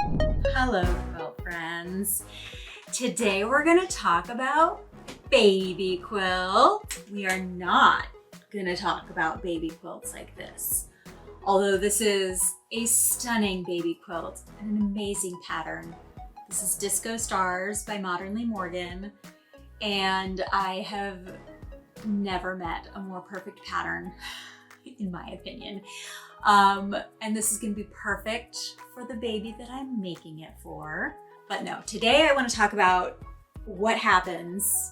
Hello, quilt friends. Today we're gonna talk about baby quilt. We are not gonna talk about baby quilts like this. Although this is a stunning baby quilt and an amazing pattern. This is Disco Stars by Modernly Morgan, and I have never met a more perfect pattern, in my opinion. And this is gonna be perfect for the baby that I'm making it for. But no, today I wanna talk about what happens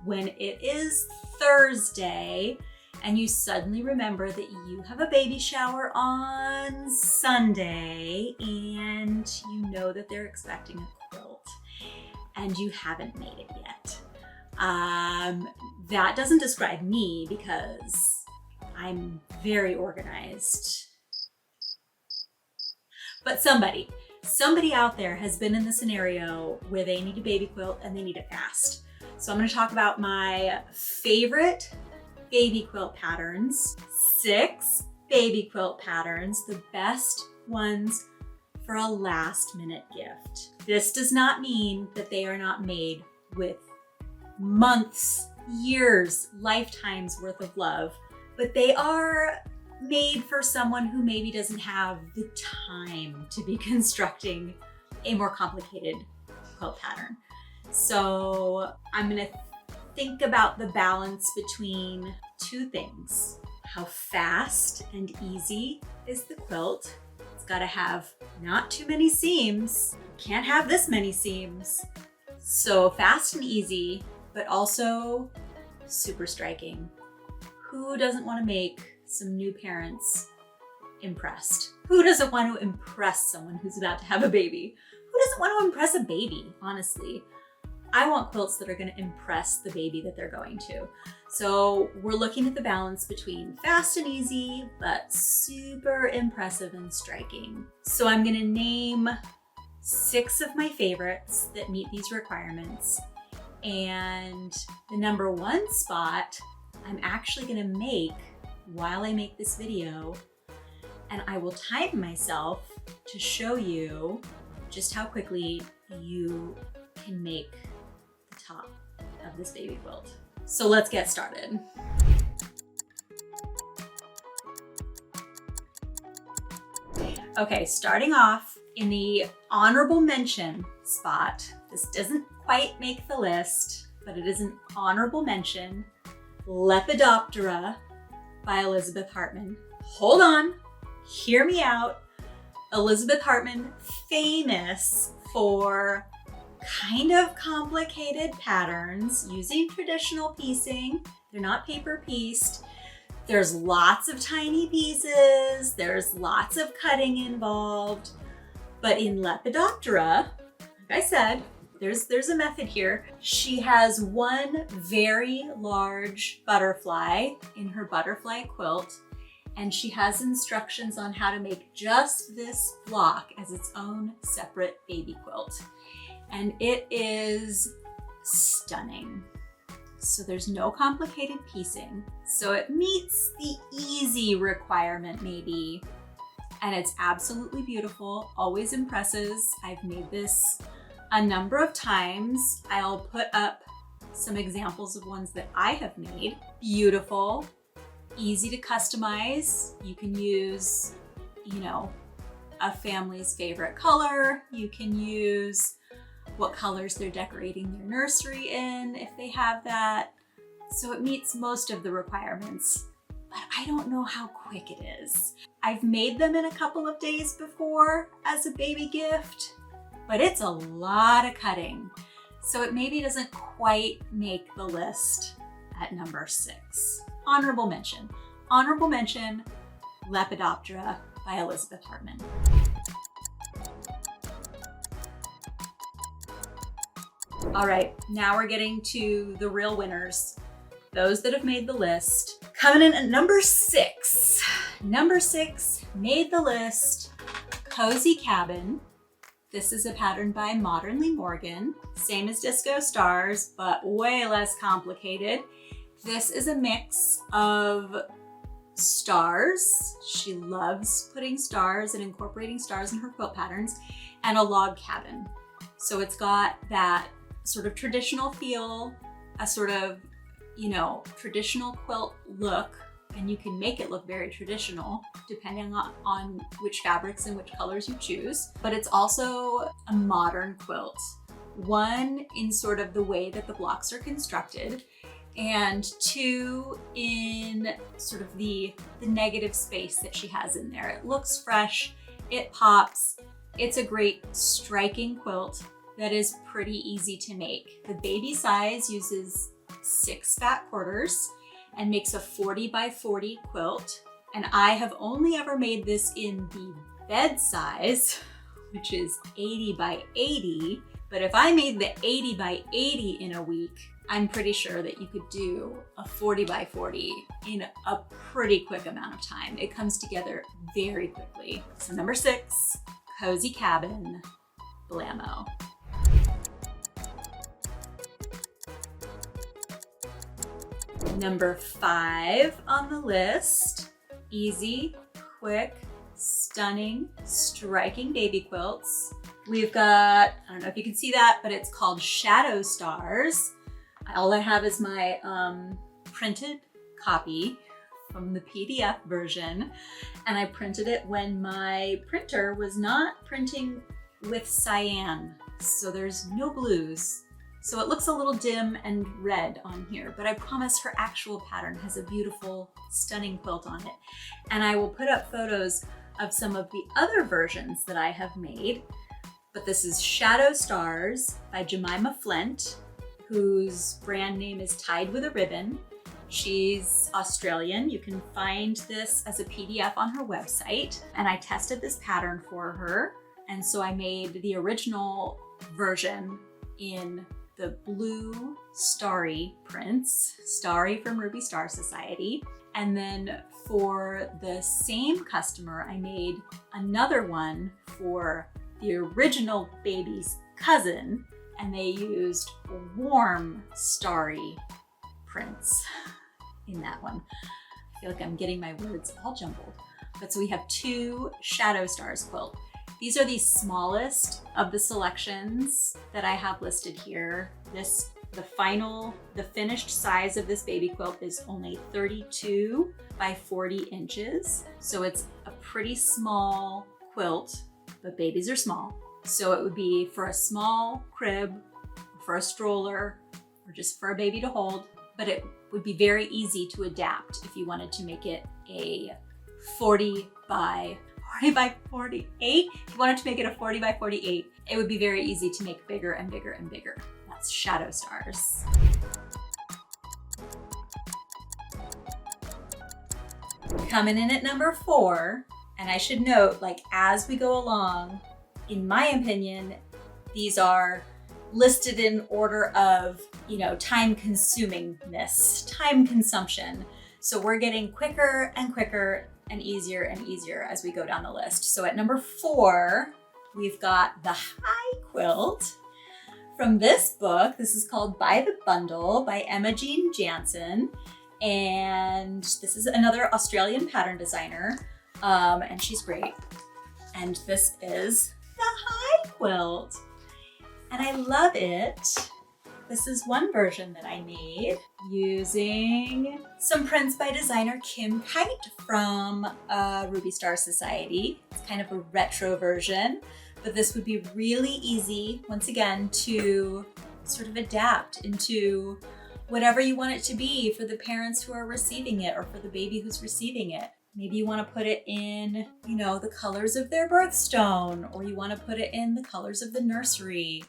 when it is Thursday and you suddenly remember that you have a baby shower on Sunday and you know that they're expecting a quilt and you haven't made it yet. That doesn't describe me because I'm very organized. But somebody out there has been in the scenario where they need a baby quilt and they need it fast. So I'm going to talk about my favorite baby quilt patterns, 6 baby quilt patterns, the best ones for a last minute gift. This does not mean that they are not made with months, years, lifetimes worth of love, but they are made for someone who maybe doesn't have the time to be constructing a more complicated quilt pattern. So I'm gonna think about the balance between 2 things. How fast and easy is the quilt? It's gotta have not too many seams. Can't have this many seams. So fast and easy, but also super striking. Who doesn't want to make some new parents impressed? Who doesn't want to impress someone who's about to have a baby? Who doesn't want to impress a baby, honestly? I want quilts that are going to impress the baby that they're going to. So we're looking at the balance between fast and easy, but super impressive and striking. So I'm going to name 6 of my favorites that meet these requirements. And the number 1 spot, I'm actually going to make while I make this video, and I will time myself to show you just how quickly you can make the top of this baby quilt. So let's get started. Okay, starting off in the honorable mention spot. This doesn't quite make the list, but it is an honorable mention. Lepidoptera by Elizabeth Hartman. Hold on, hear me out. Elizabeth Hartman, famous for kind of complicated patterns using traditional piecing. They're not paper pieced. There's lots of tiny pieces. There's lots of cutting involved. But in Lepidoptera, like I said, there's a method here. She has one very large butterfly in her butterfly quilt, and she has instructions on how to make just this block as its own separate baby quilt. And it is stunning. So there's no complicated piecing. So it meets the easy requirement maybe, and it's absolutely beautiful, always impresses. I've made this a number of times. I'll put up some examples of ones that I have made. Beautiful, easy to customize. You can use, a family's favorite color. You can use what colors they're decorating their nursery in, if they have that. So it meets most of the requirements, but I don't know how quick it is. I've made them in a couple of days before as a baby gift, but it's a lot of cutting. So it maybe doesn't quite make the list at number 6. Honorable mention. Honorable mention, Lepidoptera by Elizabeth Hartman. All right, now we're getting to the real winners, those that have made the list. Coming in at number 6. Number 6 made the list, Cozy Cabin. This is a pattern by Modernly Morgan, same as Disco Stars, but way less complicated. This is a mix of stars. She loves putting stars and incorporating stars in her quilt patterns, and a log cabin. So it's got that sort of traditional feel, a sort of, you know, traditional quilt look, and you can make it look very traditional depending on which fabrics and which colors you choose. But it's also a modern quilt, one in sort of the way that the blocks are constructed, and two in sort of the negative space that she has in there. It looks fresh, it pops. It's a great striking quilt that is pretty easy to make. The baby size uses 6 fat quarters and makes a 40 by 40 quilt. And I have only ever made this in the bed size, which is 80 by 80. But if I made the 80 by 80 in a week, I'm pretty sure that you could do a 40 by 40 in a pretty quick amount of time. It comes together very quickly. So number 6, Cozy Cabin, Blammo. Number 5 on the list, easy, quick, stunning, striking baby quilts. We've got, I don't know if you can see that, but it's called Shadow Stars. All I have is my printed copy from the PDF version, and I printed it when my printer was not printing with cyan, so there's no blues. So it looks a little dim and red on here, but I promise her actual pattern has a beautiful, stunning quilt on it. And I will put up photos of some of the other versions that I have made. But this is Shadow Stars by Jemima Flint, whose brand name is Tied with a Ribbon. She's Australian. You can find this as a PDF on her website. And I tested this pattern for her. And so I made the original version in the blue starry prints, Starry from Ruby Star Society. And then for the same customer, I made another one for the original baby's cousin, and they used warm starry prints in that one. I feel like I'm getting my words all jumbled. But so we have 2 Shadow Stars quilt. These are the smallest of the selections that I have listed here. The finished size of this baby quilt is only 32 by 40 inches. So it's a pretty small quilt, but babies are small. So it would be for a small crib, for a stroller, or just for a baby to hold. But it would be very easy to adapt if you wanted to make it a 40 by 48. If you wanted to make it a 40 by 48, it would be very easy to make bigger and bigger and bigger. That's Shadow Stars. Coming in at number 4, and I should note, like as we go along, in my opinion, these are listed in order of, you know, time consumingness, time consumption. So we're getting quicker and quicker and easier as we go down the list. So at number 4, we've got the High Quilt from this book. This is called By the Bundle by Emma Jean Jansen. And this is another Australian pattern designer. And she's great. And this is the High Quilt. And I love it. This is one version that I made using some prints by designer Kim Kite from Ruby Star Society. It's kind of a retro version, but this would be really easy, once again, to sort of adapt into whatever you want it to be for the parents who are receiving it or for the baby who's receiving it. Maybe you want to put it in, you know, the colors of their birthstone, or you want to put it in the colors of the nursery.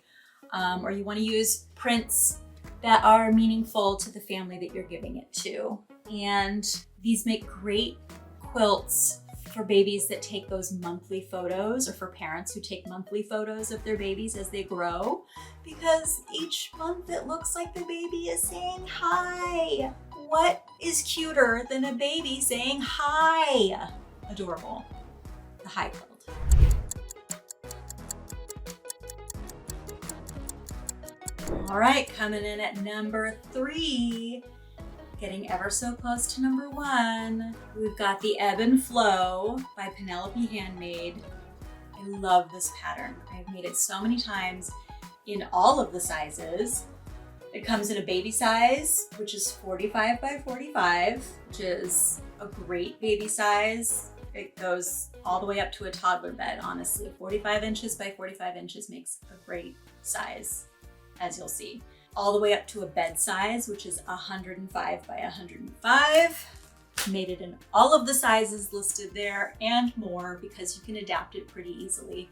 Or you want to use prints that are meaningful to the family that you're giving it to. And these make great quilts for babies that take those monthly photos, or for parents who take monthly photos of their babies as they grow, because each month it looks like the baby is saying hi. What is cuter than a baby saying hi? Adorable. The High Quilt. All right, coming in at number 3, Getting ever so close to number 1. We've got the Ebb and Flow by Penelope Handmade. I love this pattern. I've made it so many times in all of the sizes. It comes in a baby size, which is 45 by 45, which is a great baby size. It goes all the way up to a toddler bed, honestly. 45 inches by 45 inches makes a great size, as you'll see. All the way up to a bed size, which is 105 by 105. Made it in all of the sizes listed there and more because you can adapt it pretty easily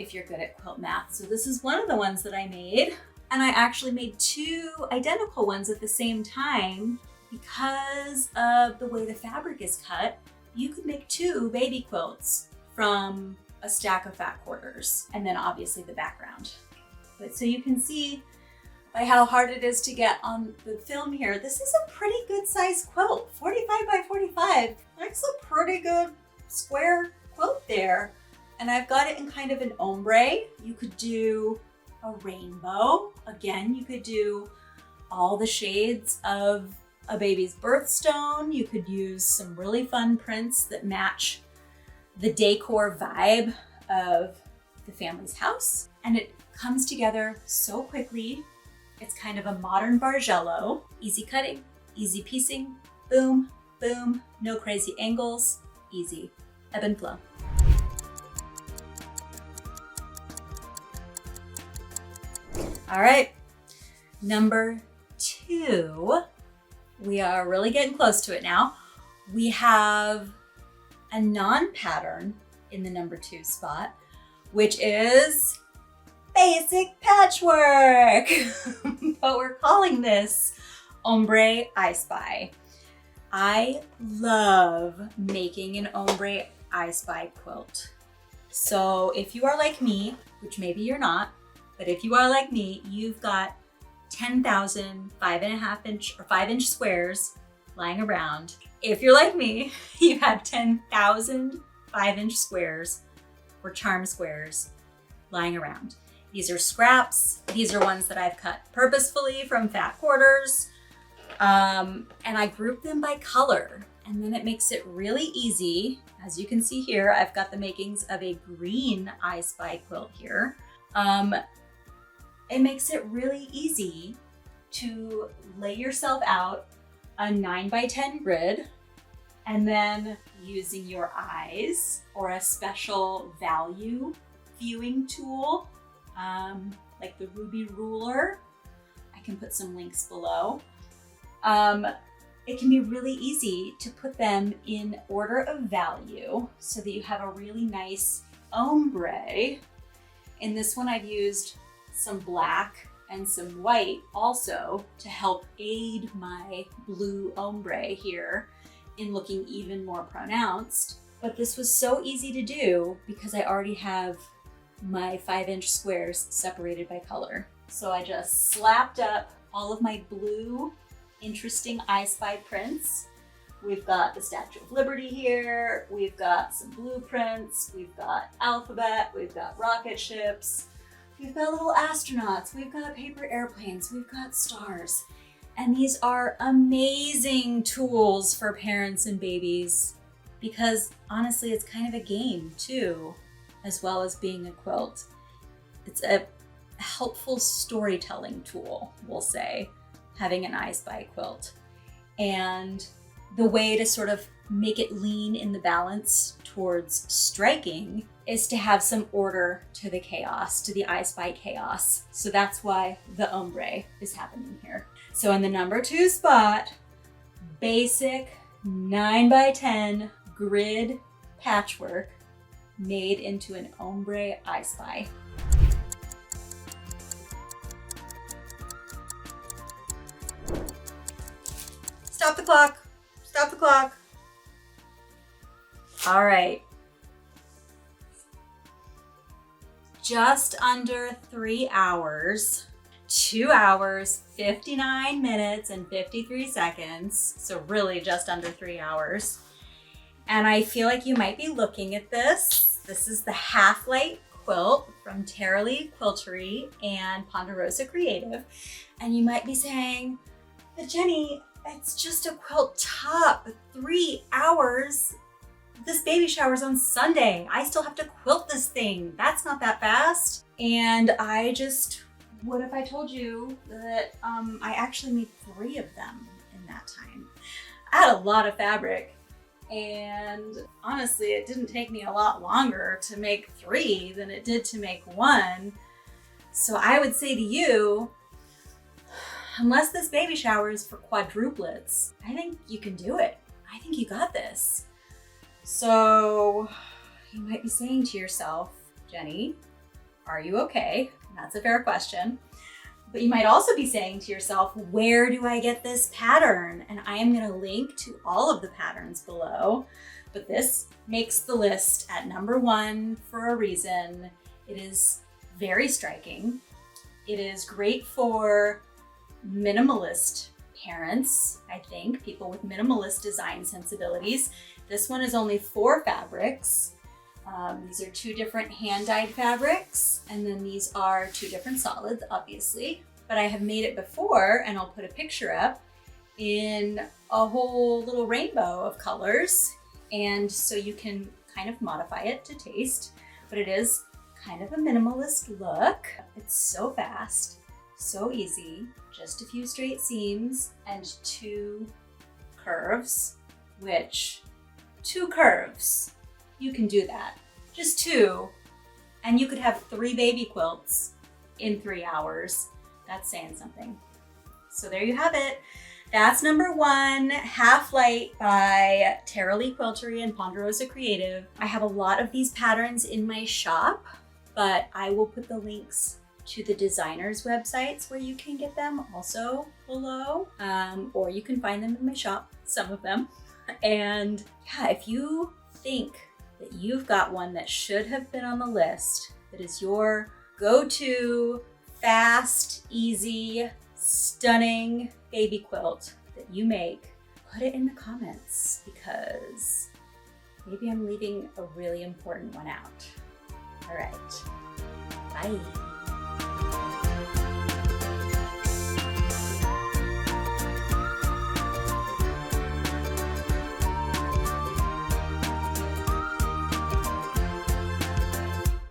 if you're good at quilt math. So this is one of the ones that I made. And I actually made 2 identical ones at the same time because of the way the fabric is cut. You could make 2 baby quilts from a stack of fat quarters and then obviously the background. But so you can see by how hard it is to get on the film here, this is a pretty good size quilt. 45 by 45. That's a pretty good square quilt there. And I've got it in kind of an ombre. You could do a rainbow. Again, you could do all the shades of a baby's birthstone. You could use some really fun prints that match the decor vibe of the family's house. And it comes together so quickly. It's kind of a modern Bargello. Easy cutting, easy piecing, boom, boom, no crazy angles, easy. Ebb and flow. All right, number 2. We are really getting close to it now. We have a non-pattern in the number 2 spot, which is basic patchwork. But we're calling this ombre I Spy. I love making an ombre I Spy quilt. So if you are like me, which maybe you're not, but if you are like me, you've got 10,000 5.5 inch or 5-inch squares lying around. If you're like me, you have 10,000 5-inch squares or charm squares lying around. These are scraps. These are ones that I've cut purposefully from fat quarters. And I group them by color. And then it makes it really easy. As you can see here, I've got the makings of a green I Spy quilt here. It makes it really easy to lay yourself out a 9x10 grid and then using your eyes or a special value viewing tool, like the Ruby Ruler. I can put some links below. It can be really easy to put them in order of value so that you have a really nice ombre. In this one, I've used some black and some white also to help aid my blue ombre here in looking even more pronounced. But this was so easy to do because I already have my 5-inch squares separated by color. So I just slapped up all of my blue interesting I Spy prints. We've got the Statue of Liberty here. We've got some blueprints. We've got alphabet. We've got rocket ships. We've got little astronauts. We've got paper airplanes. We've got stars. And these are amazing tools for parents and babies because honestly, it's kind of a game too, as well as being a quilt. It's a helpful storytelling tool, we'll say, having an I Spy quilt. And the way to sort of make it lean in the balance towards striking is to have some order to the chaos, to the I Spy chaos. So that's why the ombre is happening here. So in the number 2 spot, basic 9x10 grid patchwork made into an ombre I Spy. Stop the clock. Stop the clock. All right. Just under 3 hours, 2 hours, 59 minutes and 53 seconds. So really just under 3 hours. And I feel like you might be looking at this. This is the Half Light quilt from Tara Lee Quiltery and Ponderosa Creative. And you might be saying, but Jenny, It's just a quilt top, 3 hours. This baby shower's on Sunday. I still have to quilt this thing. That's not that fast. And what if I told you that I actually made 3 of them in that time? I had a lot of fabric, and honestly, it didn't take me a lot longer to make 3 than it did to make 1. So I would say to you, unless this baby shower is for quadruplets, I think you can do it. I think you got this. So you might be saying to yourself, Jenny, are you okay? That's a fair question. But you might also be saying to yourself, where do I get this pattern? And I am gonna link to all of the patterns below, but this makes the list at number 1 for a reason. It is very striking. It is great for minimalist parents, I think, people with minimalist design sensibilities. This one is only 4 fabrics. These are 2 different hand-dyed fabrics, and then these are 2 different solids, obviously. But I have made it before, and I'll put a picture up, in a whole little rainbow of colors. And so you can kind of modify it to taste, but it is kind of a minimalist look. It's so fast, so easy, just a few straight seams and 2 curves, which 2 curves, you can do that. Just 2, and you could have 3 baby quilts in 3 hours. That's saying something. So there you have it. That's number 1, Half Light by Tara Lee Quiltery and Ponderosa Creative. I have a lot of these patterns in my shop, but I will put the links to the designers' websites where you can get them also below, or you can find them in my shop, some of them. And yeah, if you think that you've got one that should have been on the list, that is your go-to, fast, easy, stunning baby quilt that you make, put it in the comments, because maybe I'm leaving a really important one out. All right, bye.